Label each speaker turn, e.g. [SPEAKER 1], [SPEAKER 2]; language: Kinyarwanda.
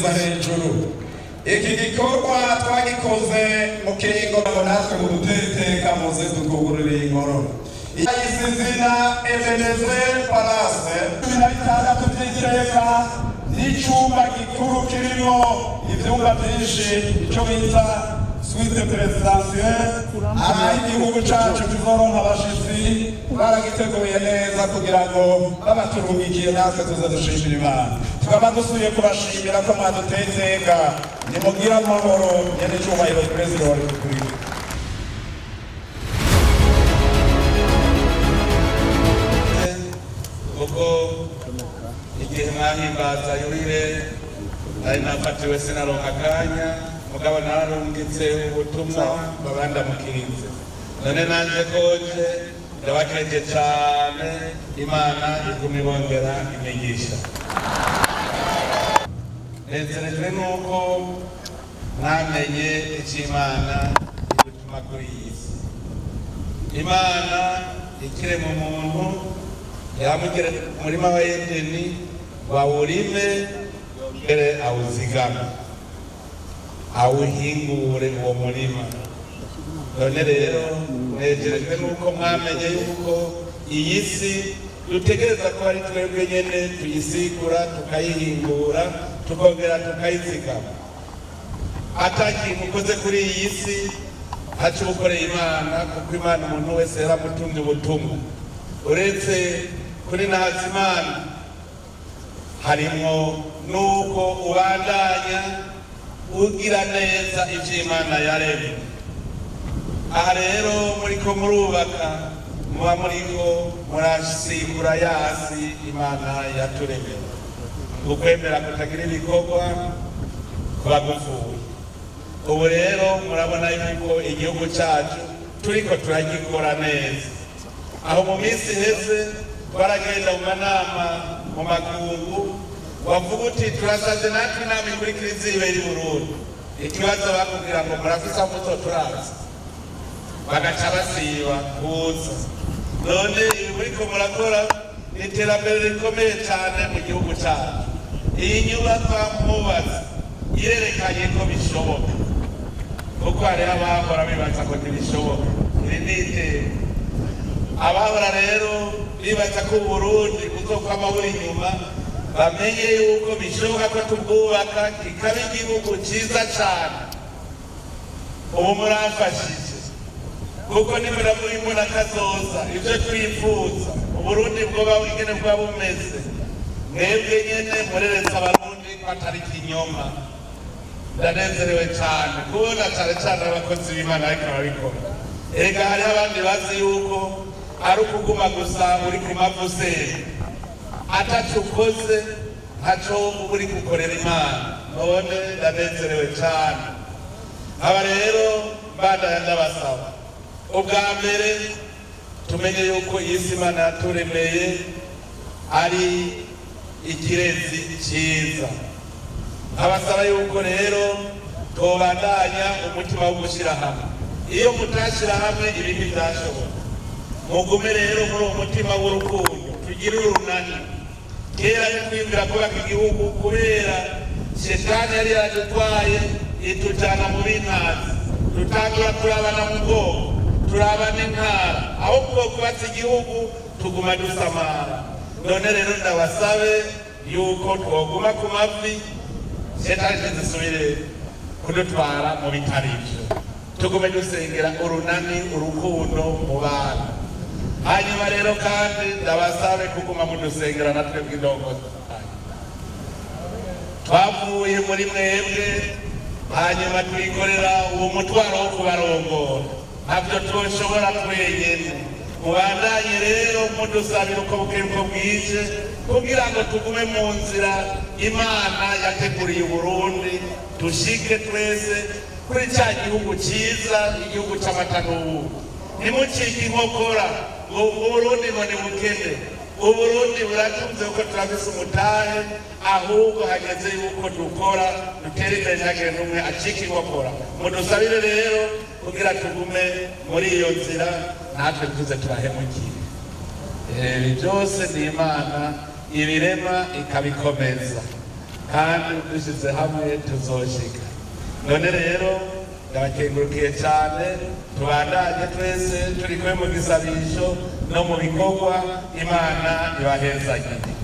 [SPEAKER 1] kugeza hejuru. Iki gikorwa twagikoze mu kiringo natwe mu duteteka muze dukugurira inkoro. Izina Ebenezer Palace 16 by'iteka n'icumba gikuru kirimo ivyumba byinshi icyo bita suite présidentielle. Igihugu cacu kizoronka abashitsi baragiteguye neza kugira ngo babaturumikiye natwe tuze dushimira Imana. Tukaba dusuye kubashimira ko mwaduteteka nimugira amahoro nyene cyubahiro Perezida wa Repubulika. Ubwo igihe mwahimbaza yurire ari nafatiwe sinaronka akanya mugabo narungitse ubutumwa babandamukirize none nanje koje ndabakeje cyane Imana iguma ibongera imigisha. Nezerejwe nuko mwamenye icy'Imana igutuma kuri iyi si. Imana ikirema umuntu yamugera umurima wa Edeni wawurime mbere awuzigame awuhingure uwo murima. None rero nejerejwe nuko mwamenye yuko iyi si dutegereza ko ari twebwe nyene tuyisigura tukayihingura tukongera tukayizigama. Atakintu ukoze kuri iyi si haca ubukoreye Imana kuko Imana umuntu wese yaramutumye ubutumwa. Uretse kuri Nahazimana harimo nuko ubandanya ugira neza ivyo Imana yaremye. Aha rero muriko murubaka muba muriko murasigura yasi Imana yaturemeye. Ukwemera kutagira ibikorwa kuba gupfuye. Ubu rero murabona yuko igihugu cyacu turiko turagikora neza. Aho mu minsi heze twaragenda mu manama mu makungu wavuga uti turasaze natwe inama ikurikira izibera i Burundi. Ikibazo bakubwira ngo murafise amuto turazi bagaca basiba kuza. None ibi muriko murakora ni iterambere rikomeye cyane mu gihugu cyacu. Iyi nyubakwa mwubatse irerekanye ko bishoboka kuko hariho abahora bibaza ko ntibishoboka. Iri ni iteka. Abahora rero bibaza ko Burundi buzokwama buri inyuma bamenye yuko bishoboka ko tubwubaka kikaba igihugu cyiza cyane. Ubu muramfashije kuko nimera muri mbona kazoza ibyo twifuza Uburundi bwoba ingene bwa bumeze. Mwebwe nyene mureretse abarundi ko atari kinyoma. Ndanezerewe cyane kubona cyane abakozi b'Imana ariko barabikora. Ega hari abandi bazi yuko ari ukuguma gusa uri ku mavuseri atacu ukoze ntaco uri gukorera Imana. None ndanezerewe cyane. Aba rero mbandanya ndabasaba ubwa mbere tumenye yuko iyi si Imana yaturemeye ari ikirezi cyiza. Abasaba yuko rero tubandanya umutima wo gushyira hamwe. Iyo mutashyira hamwe ibintu byashoboka. Mugume rero muri uwo mutima w'urukundo tugire urunani. Kera ntitwiyumvira kubaka igihugu kubera Shetani yari yaradutwaye itujyana mu bintazi. Dutangura turabana mu bwoko turabana intara aho kubatsa igihugu tuguma dusamara. None rero ndabasabe yuko twoguma ku mavi Shetani ntizisubire kudutwara mu bitari byo. Tugume dusengera urunani urukundo mu bantu. Hanyuma rero kandi ndabasabe kuguma mudusengera natwe bw'indongozi. Twavuye muri mwebwe hanyuma twikorera uwo mutwaro wo kubarongora. Ntabyo tushobora twenyene. Mubandanye rero mudusabira uko bukeye uko bwije kugira ngo tugume mu nzira Imana yateguriye Burundi dushike twese kuri cya gihugu cyiza igihugu cy'amata n'ubuki. Ntimucike inkokora ngo Burundi ngo ni bukene. Uburundi buratunze uko turafise umutahe ahubwo hageze yuko dukora dutera imbere ntihagire n'umwe acika inkokora. Mudusabire rero kugira tugume muri iyo nzira natwe tuze turahemukire. Byose ni Imana ibirema ikabikomeza. kandi dushyize hamwe tuzoshika. None rero ndabakengurukiye cyane, tubandanye twese turi kumwe mu gisabisho no mu bikorwa. Imana ibahezagire.